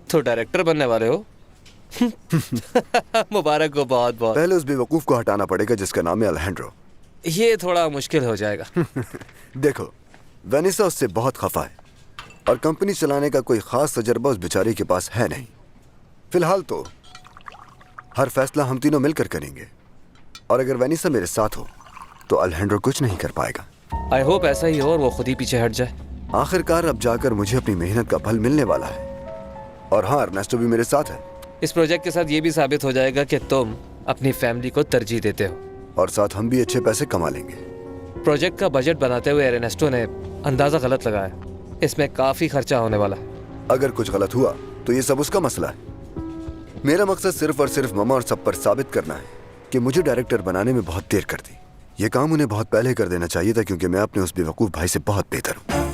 तो डायरेक्टर बनने वाले हो? मुबारक हो बहुत बहुत। पहले उस बेवकूफ को हटाना पड़ेगा जिसका नाम है अलेजेंड्रो। ये थोड़ा मुश्किल हो जाएगा। देखो, वेनिसा उससे बहुत खफा है और कंपनी चलाने का कोई खास तजर्बा उस बेचारी के पास है नहीं। फिलहाल तो हर फैसला हम तीनों मिलकर करेंगे, और अगर वेनिसा मेरे साथ हो तो अलेजेंड्रो कुछ नहीं कर पाएगा। आई होप ऐसा ही हो और वो खुद ही पीछे हट जाए। आखिरकार अब जाकर मुझे अपनी मेहनत का फल मिलने वाला है। और हाँ, अर्नेस्टो भी मेरे साथ है। इस प्रोजेक्ट के साथ ये भी साबित हो जाएगा कि तुम अपनी फैमिली को तरजीह देते हो, और साथ हम भी अच्छे पैसे कमा लेंगे। प्रोजेक्ट का बजट बनाते हुए एर्नेस्टो ने अंदाजा गलत लगाया। इसमें काफी खर्चा होने वाला है। अगर कुछ गलत हुआ तो ये सब उसका मसला है। मेरा मकसद सिर्फ और सिर्फ ममा और सब पर साबित करना है कि मुझे डायरेक्टर बनाने में बहुत देर कर दी। ये काम उन्हें बहुत पहले कर देना चाहिए था, क्योंकि मैं अपने उस बेवकूफ भाई से बहुत बेहतर हूँ।